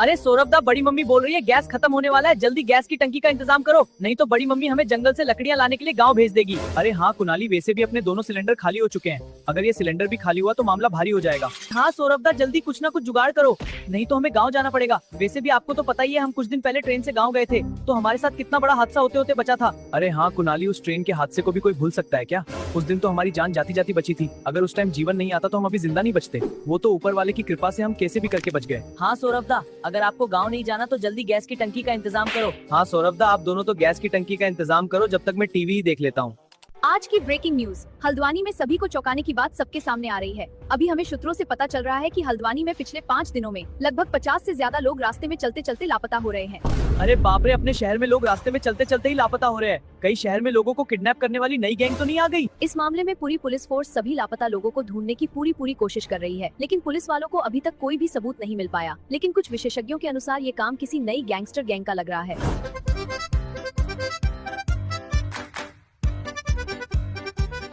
अरे सौरभ दा, बड़ी मम्मी बोल रही है गैस खत्म होने वाला है, जल्दी गैस की टंकी का इंतजाम करो, नहीं तो बड़ी मम्मी हमें जंगल से लकड़ियां लाने के लिए गांव भेज देगी। अरे हाँ कुणाली, वैसे भी अपने दोनों सिलेंडर खाली हो चुके हैं, अगर ये सिलेंडर भी खाली हुआ तो मामला भारी हो जाएगा। हाँ सौरभ दा, जल्दी कुछ ना कुछ जुगाड़ करो, नहीं तो हमें गाँव जाना पड़ेगा। वैसे भी आपको तो पता ही है, हम कुछ दिन पहले ट्रेन से गाँव गए थे, तो हमारे साथ कितना बड़ा हादसा होते होते बचा था। अरे हाँ कुणाली, उस ट्रेन के हादसे को भी कोई भूल सकता है क्या? उस दिन तो हमारी जान जाती जाती बची थी, अगर उस टाइम जीवन नहीं आता तो हम अभी जिंदा नहीं बचते। वो तो ऊपर वाले की कृपा से हम कैसे भी करके बच गए। हाँ सौरभ दा, अगर आपको गाँव नहीं जाना तो जल्दी गैस की टंकी का इंतजाम करो। हाँ सौरभ दा, आप दोनों तो गैस की टंकी का इंतजाम करो, जब तक मैं टीवी ही देख लेता हूँ। आज की ब्रेकिंग न्यूज, हल्द्वानी में सभी को चौंकाने की बात सबके सामने आ रही है। अभी हमें सूत्रों से पता चल रहा है कि हल्द्वानी में पिछले 5 दिनों में लगभग 50 से ज्यादा लोग रास्ते में चलते चलते लापता हो रहे हैं। अरे बाप रे, अपने शहर में लोग रास्ते में चलते चलते ही लापता हो रहे हैं। कई शहर में लोगों को किडनैप करने वाली नई गैंग तो नहीं आ गई? इस मामले में पूरी पुलिस फोर्स सभी लापता लोगों को ढूंढने की पूरी कोशिश कर रही है, लेकिन पुलिस वालों को अभी तक कोई भी सबूत नहीं मिल पाया। लेकिन कुछ विशेषज्ञों के अनुसार ये काम किसी नई गैंगस्टर गैंग का लग रहा है।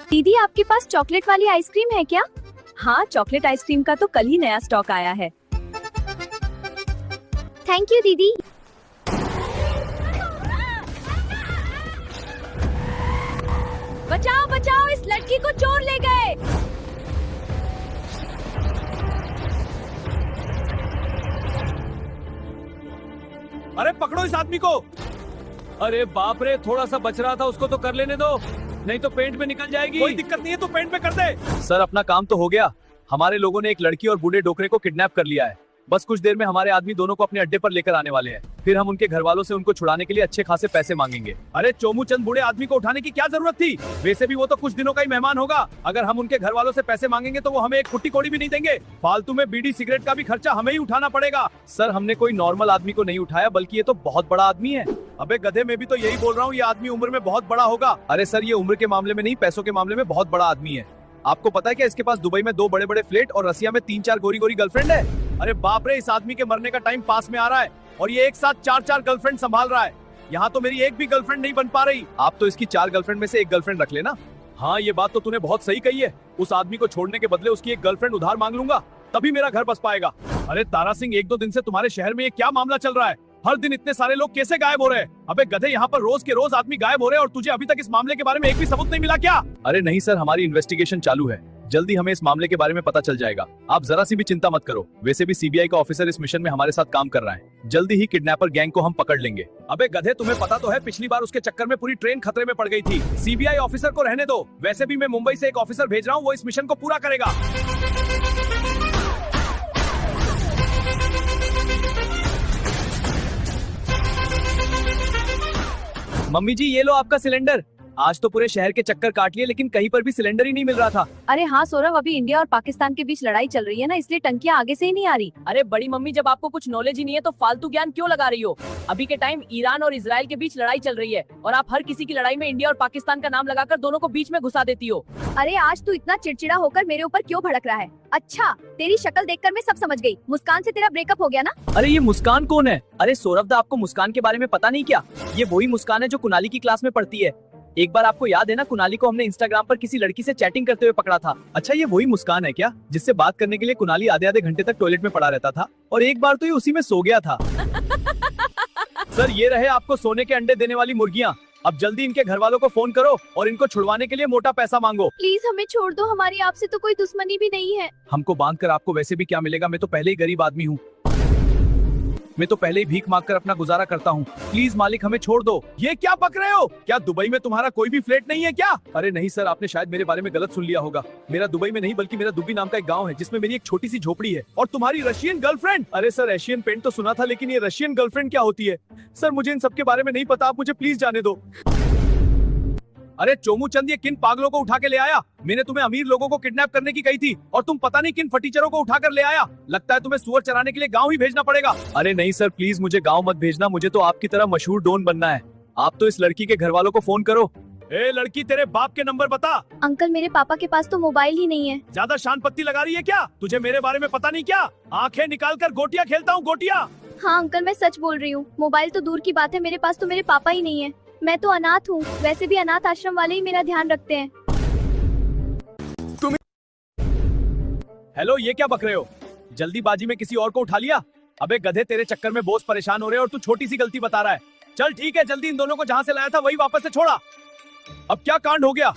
दीदी, आपके पास चॉकलेट वाली आइसक्रीम है क्या? हाँ, चॉकलेट आइसक्रीम का तो कल ही नया स्टॉक आया है। थैंक यू दीदी। बचाओ बचाओ, इस लड़की को चोर ले गए। अरे पकड़ो इस आदमी को। अरे बाप रे, थोड़ा सा बच रहा था, उसको तो कर लेने दो, नहीं तो पेंट में निकल जाएगी। कोई दिक्कत नहीं है, तो पेंट में कर दे। सर अपना काम तो हो गया, हमारे लोगों ने एक लड़की और बूढ़े डोकरे को किडनैप कर लिया है। बस कुछ देर में हमारे आदमी दोनों को अपने अड्डे पर लेकर आने वाले हैं, फिर हम उनके घर वालों से उनको छुड़ाने के लिए अच्छे खासे पैसे मांगेंगे। अरे चोमू चंद बूढ़े आदमी को उठाने की क्या जरूरत थी? वैसे भी वो तो कुछ दिनों का ही मेहमान होगा। अगर हम उनके घर वालों से पैसे मांगेंगे तो वो हमें एक कुट्टी कोड़ी भी नहीं देंगे। फालतू में बीड़ी सिगरेट का भी खर्चा हमें ही उठाना पड़ेगा। सर हमने कोई नॉर्मल आदमी को नहीं उठाया, बल्कि ये तो बहुत बड़ा आदमी है। अबे गधे, मैं भी तो यही बोल रहा हूँ, ये आदमी उम्र में बहुत बड़ा होगा। अरे सर, ये उम्र के मामले में नहीं, पैसों के मामले में बहुत बड़ा आदमी है। आपको पता है क्या इसके पास दुबई में 2 बड़े बड़े फ्लैट और रसिया में 3-4 गोरी गोरी गर्लफ्रेंड है। अरे बाप रे, इस आदमी के मरने का टाइम पास में आ रहा है और ये एक साथ 4-4 गर्लफ्रेंड संभाल रहा है। यहाँ तो मेरी एक भी गर्लफ्रेंड नहीं बन पा रही। आप तो इसकी 4 गर्लफ्रेंड में से एक गर्लफ्रेंड रख लेना। हाँ, ये बात तो तूने बहुत सही कही है। उस आदमी को छोड़ने के बदले उसकी एक गर्लफ्रेंड उधार मांग लूंगा, तभी मेरा घर बस पाएगा। अरे तारा सिंह, 1-2 दिन से तुम्हारे शहर में ये क्या मामला चल रहा है? हर दिन इतने सारे लोग कैसे गायब हो रहे हैं? अबे गधे, यहाँ पर रोज के रोज आदमी गायब हो रहे हैं और तुझे अभी तक इस मामले के बारे में एक भी सबूत नहीं मिला क्या? अरे नहीं सर, हमारी इन्वेस्टिगेशन चालू है, जल्दी हमें इस मामले के बारे में पता चल जाएगा। आप जरा सी भी चिंता मत करो। वैसे भी सीबीआई का ऑफिसर इस मिशन में हमारे साथ काम कर रहा है, जल्दी ही किडनैपर गैंग को हम पकड़ लेंगे। अबे गधे, तुम्हें पता तो है पिछली बार उसके चक्कर में पूरी ट्रेन खतरे में पड़ गई थी। सीबीआई ऑफिसर को रहने दो, वैसे भी मैं मुंबई से एक ऑफिसर भेज रहा हूँ, वो इस मिशन को पूरा करेगा। मम्मी जी, ये लो आपका सिलेंडर। आज तो पूरे शहर के चक्कर काट लिए, लेकिन कहीं पर भी सिलेंडर ही नहीं मिल रहा था। अरे हाँ सौरभ, अभी इंडिया और पाकिस्तान के बीच लड़ाई चल रही है ना, इसलिए टंकियां आगे से ही नहीं आ रही। अरे बड़ी मम्मी, जब आपको कुछ नॉलेज ही नहीं है तो फालतू ज्ञान क्यों लगा रही हो? अभी के टाइम ईरान और इजराइल के बीच लड़ाई चल रही है और आप हर किसी की लड़ाई में इंडिया और पाकिस्तान का नाम लगाकर दोनों को बीच में घुसा देती हो। अरे आज तू इतना चिड़चिड़ा होकर मेरे ऊपर क्यों भड़क रहा है? अच्छा, तेरी शक्ल देखकर मैं सब समझ गई, मुस्कान से तेरा ब्रेकअप हो गया ना? अरे ये मुस्कान कौन है? अरे सौरभ दा, आपको मुस्कान के बारे में पता नहीं क्या? ये वही मुस्कान है जो कुणाली की क्लास में पढ़ती है। एक बार आपको याद है ना, कुणाली को हमने इंस्टाग्राम पर किसी लड़की से चैटिंग करते हुए पकड़ा था। अच्छा, ये वही मुस्कान है क्या, जिससे बात करने के लिए कुणाली आधे घंटे तक टॉयलेट में पड़ा रहता था और एक बार तो ये उसी में सो गया था। सर, ये रहे आपको सोने के अंडे देने वाली मुर्गियाँ। अब जल्दी इनके घर वालों को फोन करो और इनको छुड़वाने के लिए मोटा पैसा मांगो। प्लीज हमें छोड़ दो, हमारी आपसे तो कोई दुश्मनी भी नहीं है। हमको बांध कर आपको वैसे भी क्या मिलेगा, मैं तो पहले ही गरीब आदमी हूँ। मैं तो पहले ही भीख मांगकर अपना गुजारा करता हूँ। प्लीज मालिक, हमें छोड़ दो। ये क्या बक रहे हो? क्या दुबई में तुम्हारा कोई भी फ्लैट नहीं है क्या? अरे नहीं सर, आपने शायद मेरे बारे में गलत सुन लिया होगा। मेरा दुबई में नहीं, बल्कि मेरा दुबई नाम का एक गांव है, जिसमें मेरी एक छोटी सी झोपड़ी है। और तुम्हारी रशियन गर्लफ्रेंड? अरे सर, एशियन पेंट तो सुना था, लेकिन ये रशियन गर्लफ्रेंड क्या होती है? सर मुझे इन सब के बारे में नहीं पता, आप मुझे प्लीज जाने दो। अरे चोमू चंद, ये किन पागलों को उठा के ले आया? मैंने तुम्हें अमीर लोगों को किडनैप करने की कही थी और तुम पता नहीं किन फटीचरों को उठाकर ले आया। लगता है तुम्हें सुअर चराने के लिए गांव ही भेजना पड़ेगा। अरे नहीं सर, प्लीज मुझे गांव मत भेजना, मुझे तो आपकी तरह मशहूर डॉन बनना है। आप तो इस लड़की के घर वालों को फोन करो। ए लड़की, तेरे बाप के नंबर बता। अंकल, मेरे पापा के पास तो मोबाइल ही नहीं है। ज्यादा शान पत्ती लगा रही है क्या? तुझे मेरे बारे में पता नहीं क्या? आंखें निकाल कर गोटिया खेलता हूँ, गोटिया। हाँ अंकल, मैं सच बोल रही हूँ, मोबाइल तो दूर की बात है, मेरे पास तो मेरे पापा ही नहीं है। मैं तो अनाथ हूँ, वैसे भी अनाथ आश्रम वाले ही मेरा ध्यान रखते हैं। हेलो, ये क्या बक रहे हो? जल्दीबाजी में किसी और को उठा लिया? अबे गधे, तेरे चक्कर में बॉस परेशान हो रहे हैं और तू छोटी सी गलती बता रहा है। चल ठीक है, जल्दी इन दोनों को जहाँ से लाया था वही वापस से छोड़ा। अब क्या कांड हो गया?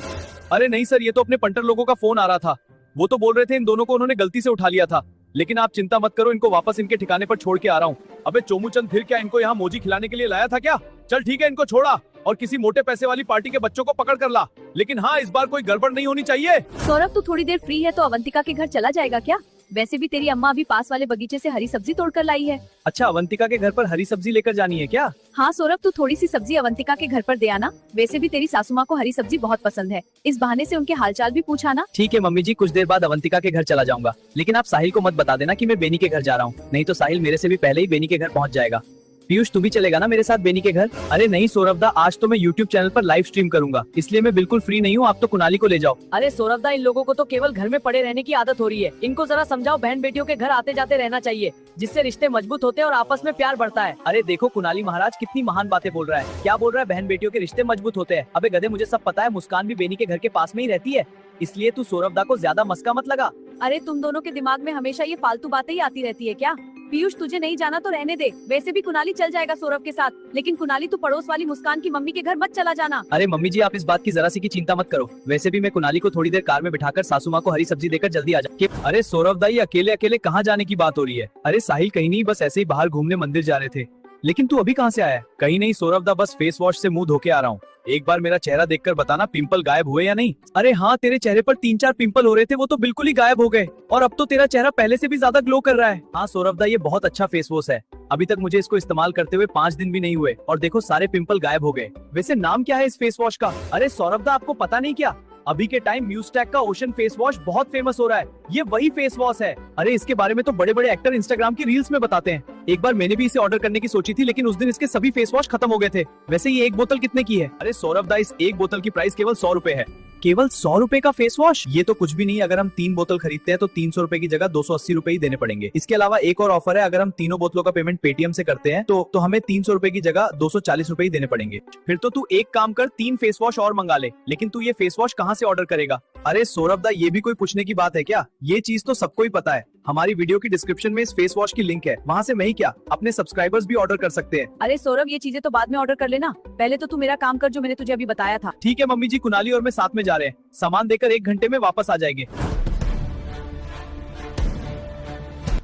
अरे नहीं सर, ये तो अपने पंटर लोगों का फोन आ रहा था। वो तो बोल रहे थे इन दोनों को उन्होंने गलती से उठा लिया था, लेकिन आप चिंता मत करो, इनको वापस इनके ठिकाने पर छोड़ के आ रहा हूँ। अबे चोमूचंद, फिर क्या इनको यहाँ मोजी खिलाने के लिए लाया था क्या? चल ठीक है, इनको छोड़ा और किसी मोटे पैसे वाली पार्टी के बच्चों को पकड़ कर ला, लेकिन हाँ इस बार कोई गड़बड़ नहीं होनी चाहिए। सौरभ, तू थोड़ी देर फ्री है तो अवंतिका के घर चला जाएगा क्या? वैसे भी तेरी अम्मा अभी पास वाले बगीचे से हरी सब्जी तोड़कर लाई है। अच्छा, अवंतिका के घर पर हरी सब्जी लेकर जानी है क्या? हाँ सौरभ, तू थोड़ी सी सब्जी अवंतिका के घर पर दे आना। वैसे भी तेरी सासू माँ को हरी सब्जी बहुत पसंद है, इस बहाने से उनके हालचाल भी पूछा ना। ठीक है मम्मी जी, कुछ देर बाद अवंतिका के घर चला जाऊंगा, लेकिन आप साहिल को मत बता देना कि मैं बेनी के घर जा रहा हूँ, नहीं तो साहिल मेरे से भी पहले ही बेनी के घर पहुँच जाएगा। पीयूष, तू भी चलेगा ना मेरे साथ बेनी के घर? अरे नहीं सौरभ दा, आज तो मैं YouTube चैनल पर लाइव स्ट्रीम करूंगा, इसलिए मैं बिल्कुल फ्री नहीं हूँ। आप तो कुनाली को ले जाओ। अरे सौरभ दा, इन लोगों को तो केवल घर में पड़े रहने की आदत हो रही है। इनको जरा समझाओ, बहन बेटियों के घर आते जाते रहना चाहिए, जिससे रिश्ते मजबूत होते हैं और आपस में प्यार बढ़ता है। अरे देखो कुनाली महाराज कितनी महान बातें बोल रहा है। क्या बोल रहा है? बहन बेटियों के रिश्ते मजबूत होते हैं। अबे गधे, मुझे सब पता है, मुस्कान भी बेनी के घर के पास में ही रहती है, इसलिए तू सौरभ दा को ज्यादा मस्का मत लगा। अरे तुम दोनों के दिमाग में हमेशा ये फालतू बातें ही आती रहती है क्या? पीयूष, तुझे नहीं जाना तो रहने दे, वैसे भी कुनाली चल जाएगा सौरभ के साथ, लेकिन कुनाली तू पड़ोस वाली मुस्कान की मम्मी के घर मत चला जाना। अरे मम्मी जी, आप इस बात की जरा सी की चिंता मत करो। वैसे भी मैं कुनाली को थोड़ी देर कार में बिठाकर सासू माँ को हरी सब्जी देकर जल्दी आ जा। अरे सौरभ दा, ये अकेले अकेले कहाँ जाने की बात हो रही है? अरे साहिल कहीं नहीं, बस ऐसे ही बाहर घूमने मंदिर जा रहे थे। लेकिन तू अभी कहाँ से आया? कहीं नहीं सौरभ दा, बस फेस वॉश से मुंह धो के आ रहा हूँ। एक बार मेरा चेहरा देखकर बताना पिंपल गायब हुए या नहीं। अरे हाँ, तेरे चेहरे पर 3-4 पिंपल हो रहे थे, वो तो बिल्कुल ही गायब हो गए और अब तो तेरा चेहरा पहले से भी ज्यादा ग्लो कर रहा है। हाँ सौरभ दा, ये बहुत अच्छा फेस वॉश है। अभी तक मुझे इसको इस्तेमाल करते हुए 5 दिन भी नहीं हुए और देखो सारे पिंपल गायब हो गए। वैसे नाम क्या है इस फेस वॉश का? अरे सौरभ दा, आपको पता नहीं क्या? अभी के टाइम म्यूस्टैक का ओशन फेस वॉश बहुत फेमस हो रहा है। ये वही फेस वॉश है। अरे इसके बारे में तो बड़े बड़े एक्टर इंस्टाग्राम की रील्स में बताते हैं। एक बार मैंने भी इसे ऑर्डर करने की सोची थी, लेकिन उस दिन इसके सभी फेस वॉश खत्म हो गए थे। वैसे ये एक बोतल कितने की है? अरे सौरभ दा, इस एक बोतल की प्राइस केवल 100 रुपए है। केवल 100 रुपए का फेस वॉश? ये तो कुछ भी नहीं। अगर हम 3 बोतल खरीदते हैं तो 300 रुपए की जगह 280 रुपए ही देने पड़ेंगे। इसके अलावा एक और ऑफर है, अगर हम तीनों बोतलों का पेमेंट पेटीएम से करते हैं तो हमें 300 रुपए की जगह 240 रुपए ही देने पड़ेंगे। फिर तो तू एक काम कर, 3 फेस वॉश और मंगा ले। लेकिन तू ये फेस वॉश कहाँ से ऑर्डर करेगा? अरे सौरभ दा, ये भी कोई पूछने की बात है क्या? ये चीज तो सबको ही पता है। हमारी वीडियो की डिस्क्रिप्शन में इस फेस वॉश की लिंक है, वहाँ से मैं ही क्या अपने सब्सक्राइबर्स भी ऑर्डर कर सकते हैं। अरे सौरभ, ये चीजें तो बाद में ऑर्डर कर लेना, पहले तो तू मेरा काम कर जो मैंने तुझे अभी बताया था। ठीक है मम्मी जी, कुनाली और मैं साथ में जा रहे हैं। सामान देकर 1 घंटे में वापस आ जाएंगे।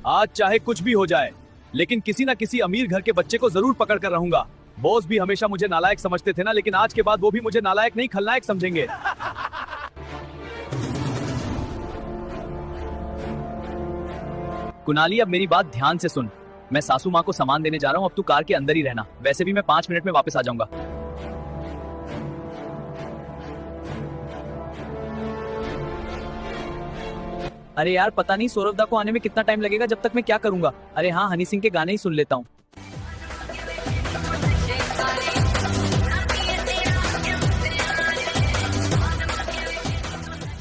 आज चाहे कुछ भी हो जाए, लेकिन किसी न किसी अमीर घर के बच्चे को जरूर पकड़ कर रहूंगा। बॉस भी हमेशा मुझे नालायक समझते थे ना, लेकिन आज के बाद वो भी मुझे नालायक नहीं खलनायक समझेंगे। कुनाली, अब मेरी बात ध्यान से सुन। मैं सासू माँ को सामान देने जा रहा हूँ, अब तू कार के अंदर ही रहना। वैसे भी मैं 5 मिनट में वापस आ जाऊंगा। अरे यार, पता नहीं सौरभ दा को आने में कितना टाइम लगेगा। जब तक मैं क्या करूंगा? अरे हाँ, हनी सिंह के गाने ही सुन लेता हूँ।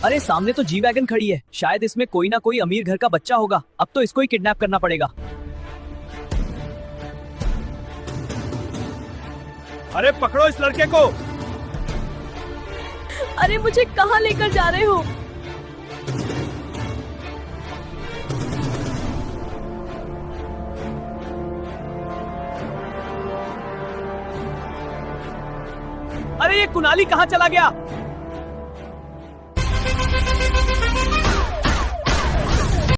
अरे सामने तो जी वैगन खड़ी है, शायद इसमें कोई ना कोई अमीर घर का बच्चा होगा। अब तो इसको ही किडनैप करना पड़ेगा। अरे पकड़ो इस लड़के को। अरे मुझे कहाँ लेकर जा रहे हो? अरे ये कुनाली कहाँ चला गया?